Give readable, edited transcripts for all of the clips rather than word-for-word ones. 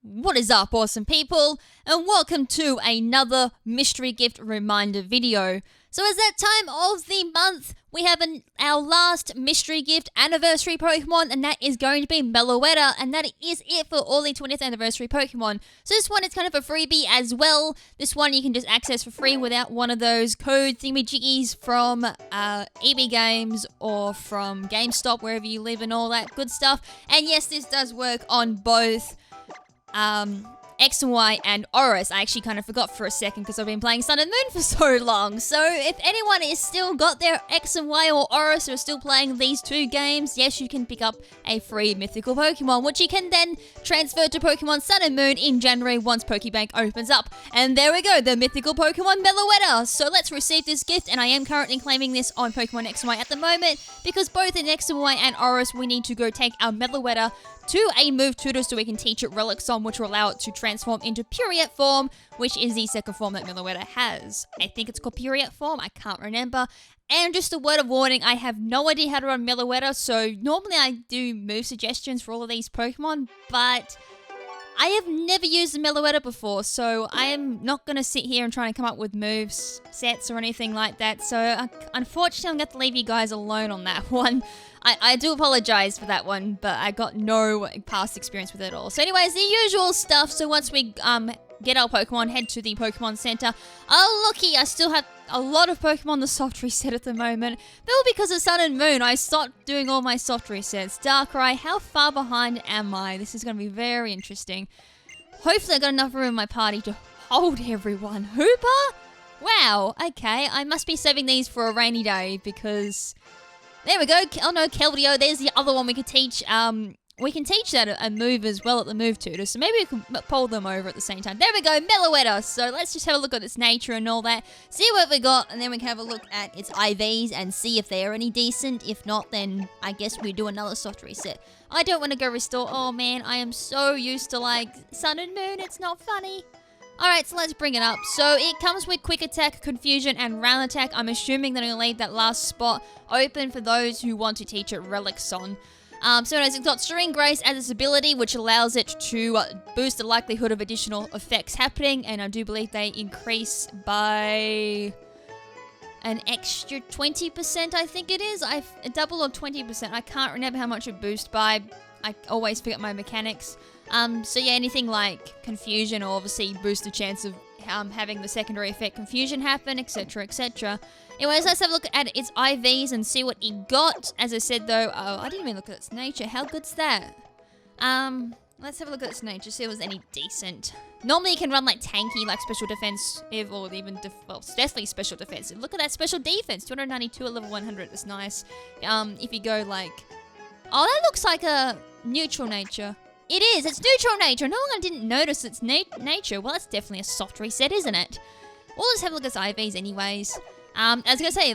What is up, awesome people, and welcome to another mystery gift reminder video. So it's that time of the month, we have our last mystery gift anniversary Pokemon, and that is going to be Meloetta, and that is it for all the 20th anniversary Pokemon. So this one is kind of a freebie as well. This one you can just access for free without one of those code thingamajiggies from EB Games or from GameStop, wherever you live and all that good stuff. And yes, this does work on both X and Y and Oris. I actually kind of forgot for a second because I've been playing Sun and Moon for so long. So if anyone is still got their X and Y or Oris or still playing these two games, yes, you can pick up a free mythical Pokemon, which you can then transfer to Pokemon Sun and Moon in January once Pokebank opens up. And there we go, the mythical Pokemon Meloetta. So let's receive this gift, and I am currently claiming this on Pokemon X and Y at the moment because both in X and Y and Oris, we need to go take our Meloetta to a move tutor so we can teach it Relic Song, which will allow it to transform into Puriate form, which is the second form that Meloetta has. I think it's called Puriate form, I can't remember. And just a word of warning, I have no idea how to run Meloetta, so normally I do move suggestions for all of these Pokemon, but I have never used the Meloetta before, so I am not going to sit here and try and come up with moves, sets, or anything like that. So unfortunately, I'm going to have to leave you guys alone on that one. I do apologize for that one, but I got no past experience with it at all. So anyways, the usual stuff. So once we get our Pokemon, head to the Pokemon Center. Oh, looky, I still have a lot of Pokemon the soft reset at the moment. But all because of Sun and Moon, I stopped doing all my soft resets. Darkrai, how far behind am I? This is going to be very interesting. Hopefully I got enough room in my party to hold everyone. Hooper? Wow, okay. I must be saving these for a rainy day because... There we go. Oh no, Keldeo. There's the other one we could teach. We can teach that a move as well at the move tutor. So maybe we can pull them over at the same time. There we go, Meloetta. So let's just have a look at its nature and all that. See what we got, and then we can have a look at its IVs and see if they're any decent. If not, then I guess we do another soft reset. I don't want to go restore. Oh man, I am so used to like Sun and Moon. It's not funny. Alright, so let's bring it up. So it comes with Quick Attack, Confusion, and Round Attack. I'm assuming that I'll leave that last spot open for those who want to teach it Relic Song. So anyways, it's got Serene Grace as its ability, which allows it to boost the likelihood of additional effects happening, and I do believe they increase by an extra 20%, I think it is. A double or 20%. I can't remember how much it boosts by. I always forget my mechanics. So yeah, anything like Confusion will obviously boost the chance of having the secondary effect Confusion happen, etc, etc. Anyways, let's have a look at its IVs and see what it got. As I said though, I didn't even look at its nature. How good's that? Let's have a look at its nature, see if it was any decent. Normally you can run like tanky, like special defense, or even, well, definitely special defensive. Look at that special defense, 292 at level 100, that's nice. If you go like, oh, that looks like a neutral nature. It is, it's neutral nature. No one didn't notice its nature. Well, that's definitely a soft reset, isn't it? We'll just have a look at its IVs anyways. I was going to say,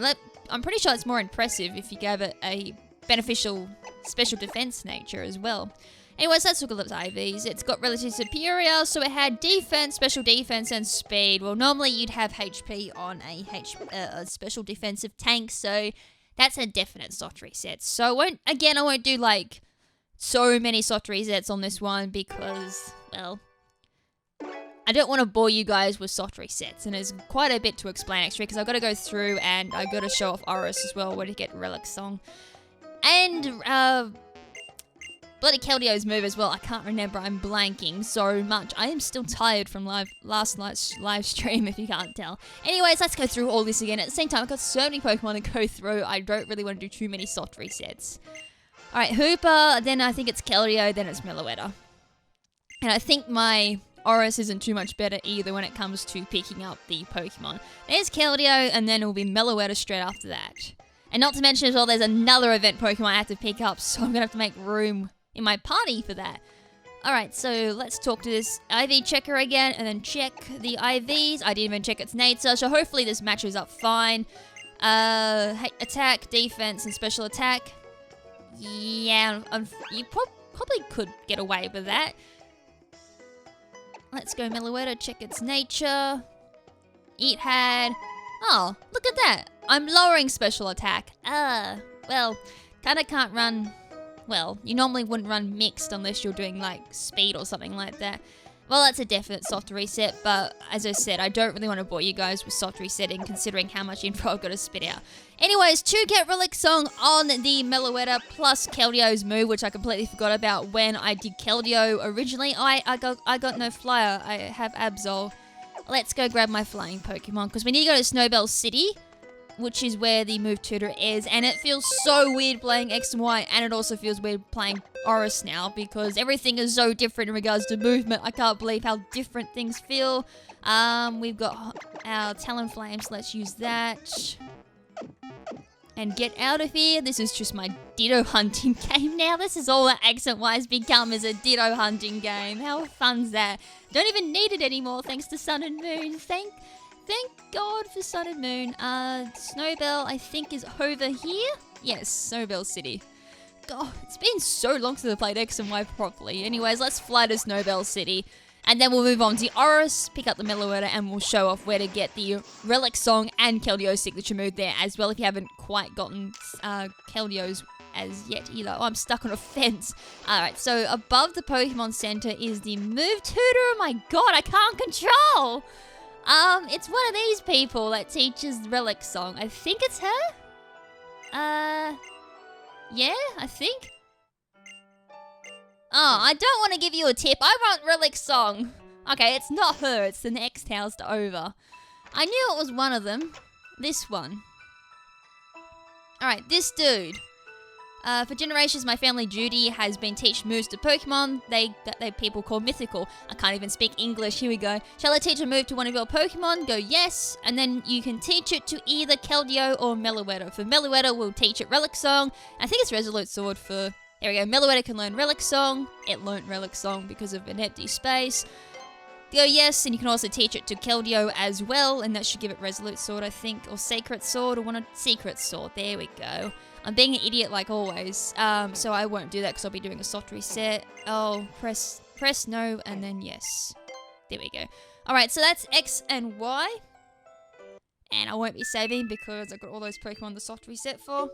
I'm pretty sure it's more impressive if you gave it a beneficial special defense nature as well. Anyways, let's look at its IVs. It's got relative superior, so it had defense, special defense, and speed. Well, normally you'd have HP on a special defensive tank, so that's a definite soft reset. So I won't do like so many soft resets on this one because, well, I don't want to bore you guys with soft resets, and there's quite a bit to explain actually because I've got to go through and I've got to show off Oris as well where to get Relic Song. And, bloody Keldeo's move as well. I can't remember. I'm blanking so much. I am still tired from last night's live stream, if you can't tell. Anyways, let's go through all this again. At the same time, I've got so many Pokemon to go through. I don't really want to do too many soft resets. Alright, Hooper, then I think it's Keldeo, then it's Meloetta. And I think my Oris isn't too much better either when it comes to picking up the Pokemon. There's Keldeo, and then it will be Meloetta straight after that. And not to mention as well, there's another event Pokemon I have to pick up, so I'm going to have to make room in my party for that. Alright, so let's talk to this IV checker again, and then check the IVs. I didn't even check its nature, so hopefully this matches up fine. Attack, defense, and special attack. Yeah, you probably could get away with that. Let's go Meloetta, check its nature. It had... Oh, look at that. I'm lowering special attack. Well, kinda can't run well, you normally wouldn't run mixed unless you're doing like speed or something like that. Well, that's a definite soft reset, but as I said, I don't really want to bore you guys with soft resetting considering how much info I've got to spit out. Anyways, 2 get relic song on the Meloetta plus Keldio's move, which I completely forgot about when I did Keldio originally. I got no flyer. I have Absol. Let's go grab my flying Pokemon because we need to go to Snowbell City, which is where the move tutor is, and it feels so weird playing X and Y, and it also feels weird playing Oris now because everything is so different in regards to movement. I can't believe how different things feel. We've got our Talonflames, let's use that. And get out of here. This is just my Ditto hunting game now. This is all that X and Y has become, is a Ditto hunting game. How fun's that? Don't even need it anymore thanks to Sun and Moon. Thank God for Sun and Moon. Snowbell, I think, is over here. Yes, Snowbell City. God, it's been so long since I played X and Y properly. Anyways, let's fly to Snowbell City. And then we'll move on to Oris, pick up the Meloetta, and we'll show off where to get the Relic Song and Keldio's signature move there as well if you haven't quite gotten Keldio's as yet either. Oh, I'm stuck on a fence. Alright, so above the Pokemon Center is the move tutor. Oh my god, I can't control! It's one of these people that teaches Relic Song. I think it's her? Yeah, I think. Oh, I don't want to give you a tip. I want Relic Song. Okay, it's not her. It's the next house over. I knew it was one of them. This one. Alright, this dude. For generations, my family Judy has been teaching moves to Pokemon that they people call mythical. I can't even speak English. Here we go. Shall I teach a move to one of your Pokemon? Go yes, and then you can teach it to either Keldeo or Meloetta. For Meloetta, we'll teach it Relic Song. I think it's Resolute Sword for... There we go. Meloetta can learn Relic Song. It learnt Relic Song because of an empty space. Go yes, and you can also teach it to Keldeo as well, and that should give it Resolute Sword, I think, or Sacred Sword, or one of Secret Sword. There we go. I'm being an idiot like always, so I won't do that because I'll be doing a soft reset. Oh, press no, and then yes. There we go. Alright, so that's X and Y. And I won't be saving because I've got all those Pokemon to soft reset for.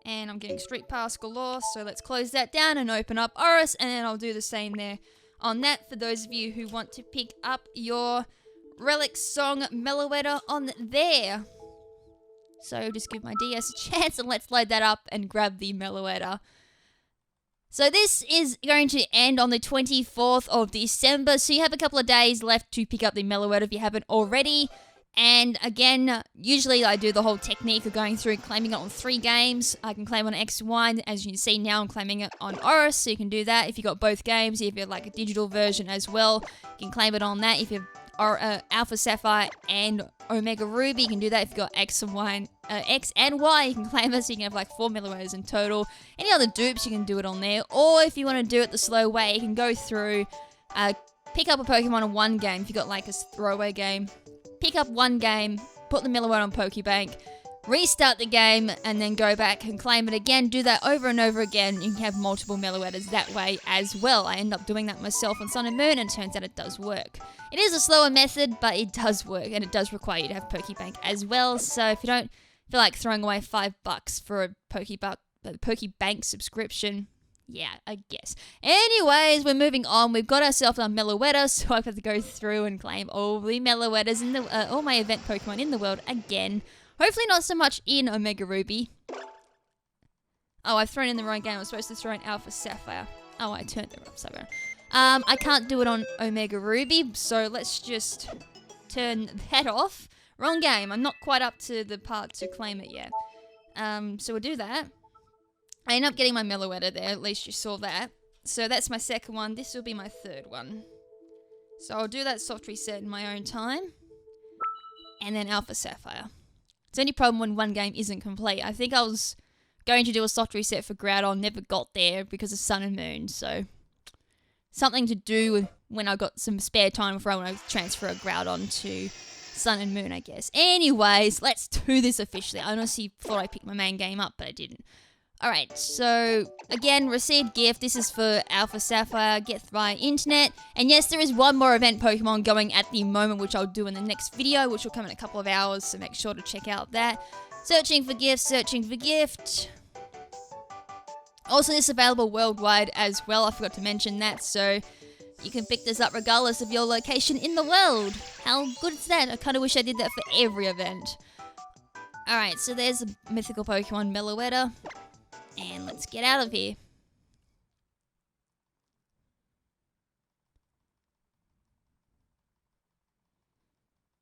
And I'm getting Street Pass galore, so let's close that down and open up Oris, and then I'll do the same there on that for those of you who want to pick up your Relic Song Meloetta on there. So just give my DS a chance and let's load that up and grab the Meloetta. So this is going to end on the 24th of December, so you have a couple of days left to pick up the Meloetta if you haven't already. And again, usually I do the whole technique of going through claiming it on 3 games. I can claim on X and Y, as you can see now I'm claiming it on Oris, so you can do that if you got both games. If you have like a digital version as well, you can claim it on that. If you have Alpha Sapphire and Omega Ruby, you can do that. If you got X and Y, you can claim it, so you can have like 4 Meloettas in total. Any other dupes, you can do it on there. Or if you want to do it the slow way, you can go through, pick up a Pokemon in 1 game if you got like a throwaway game. Pick up 1 game, put the Meloetta on Pokebank, restart the game, and then go back and claim it again. Do that over and over again. You can have multiple Meloettas that way as well. I end up doing that myself on Sun and Moon, and it turns out it does work. It is a slower method, but it does work, and it does require you to have Pokebank as well. So if you don't feel like throwing away $5 for a Pokebank subscription, yeah, I guess. Anyways, we're moving on. We've got ourselves a Meloetta, so I've got to go through and claim all the Meloettas in the all my event Pokemon in the world again. Hopefully not so much in Omega Ruby. Oh, I've thrown in the wrong game. I was supposed to throw in Alpha Sapphire. Oh, I turned it upside down. I can't do it on Omega Ruby, so let's just turn that off. Wrong game. I'm not quite up to the part to claim it yet. So we'll do that. I end up getting my Meloetta there, at least you saw that. So that's my second one. This will be my third one. So I'll do that soft reset in my own time. And then Alpha Sapphire. It's the only problem when 1 game isn't complete. I think I was going to do a soft reset for Groudon, never got there because of Sun and Moon. So something to do with when I got some spare time before I want to transfer a Groudon to Sun and Moon, I guess. Anyways, let's do this officially. I honestly thought I picked my main game up, but I didn't. Alright, so again, received gift. This is for Alpha Sapphire, get via internet. And yes, there is 1 more event Pokemon going at the moment, which I'll do in the next video, which will come in a couple of hours, so make sure to check out that. Searching for gift, searching for gift. Also, this is available worldwide as well. I forgot to mention that, so you can pick this up regardless of your location in the world. How good is that? I kind of wish I did that for every event. Alright, so there's a mythical Pokemon, Meloetta. And let's get out of here.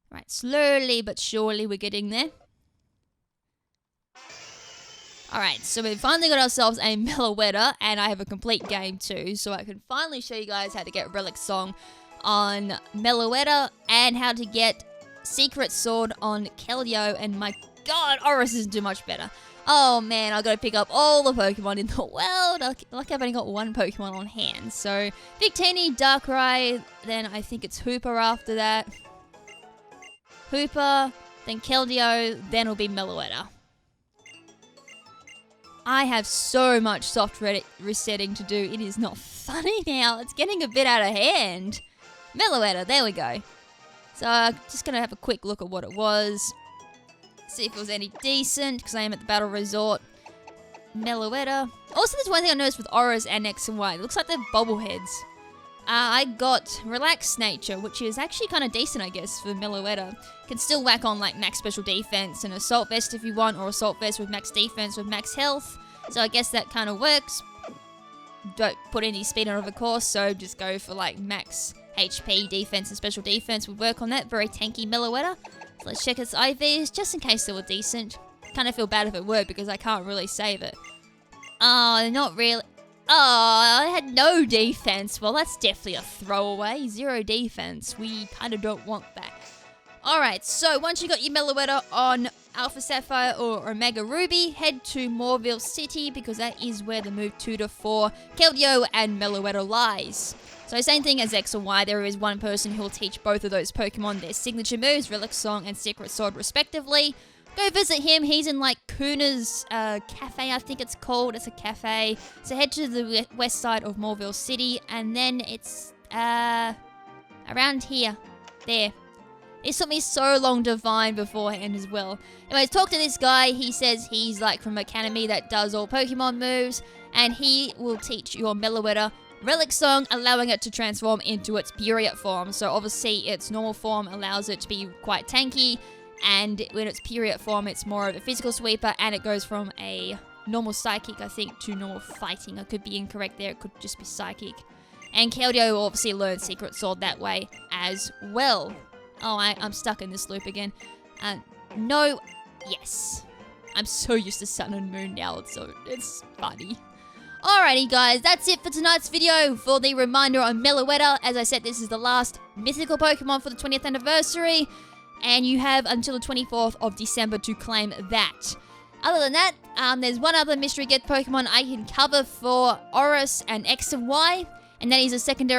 Right, slowly but surely we're getting there. Alright, so we've finally got ourselves a Meloetta, and I have a complete game too, so I can finally show you guys how to get Relic Song on Meloetta, and how to get Secret Sword on Keldeo, and my god, Oris isn't too much better. Oh man, I've got to pick up all the Pokemon in the world. Like I've only got one Pokemon on hand, so Victini, Darkrai, then I think it's Hooper after that. Hooper, then Keldeo, then it'll be Meloetta. I have so much soft resetting to do. It is not funny now. It's getting a bit out of hand. Meloetta, there we go. So just going to have a quick look at what it was. See if it was any decent, because I am at the Battle Resort. Meloetta. Also, there's one thing I noticed with Auras and X and Y. It looks like they're bobbleheads. I got Relaxed Nature, which is actually kind of decent, I guess, for Meloetta. Can still whack on like max special defense and Assault Vest if you want, or Assault Vest with max defense with max health. So I guess that kind of works. Don't put any speed on it, of course, so just go for like max HP defense and special defense would work on that. Very tanky Meloetta. So let's check its IVs, just in case they were decent. Kind of feel bad if it were, because I can't really save it. Oh, not really. Oh, I had no defense. Well, that's definitely a throwaway. 0 defense. We kind of don't want that. Alright, so once you got your Meloetta on Alpha Sapphire or Omega Ruby, head to Morville City, because that is where the move 2 to 4 Keldeo and Meloetta lies. So same thing as X and Y, there is one person who will teach both of those Pokemon their signature moves, Relic Song and Secret Sword respectively. Go visit him. He's in like Kuna's cafe, I think it's called. It's a cafe. So head to the west side of Morville City, and then it's around here. There. It took me so long to find beforehand as well. Anyways, talk to this guy. He says he's like from Academy that does all Pokemon moves, and he will teach your Meloetta Relic Song, allowing it to transform into its Period form. So obviously its normal form allows it to be quite tanky, and when it's Period form, it's more of a physical sweeper, and it goes from a normal Psychic, I think, to normal Fighting. I could be incorrect there, it could just be Psychic. And Keldeo obviously learns Secret Sword that way as well. Oh, I'm stuck in this loop again. No, yes. I'm so used to Sun and Moon now, so it's funny. Alrighty guys, that's it for tonight's video for the reminder on Meloetta. As I said, this is the last mythical Pokemon for the 20th anniversary, and you have until the 24th of December to claim that. Other than that, there's one other mystery gift Pokemon I can cover for Oris and X and Y, and that is a second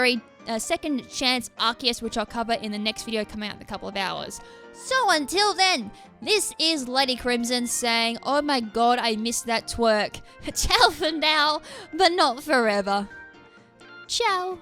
chance Arceus, which I'll cover in the next video coming out in a couple of hours. So until then, this is Lady KrimZen saying, oh my god, I missed that twerk. Ciao for now, but not forever. Ciao.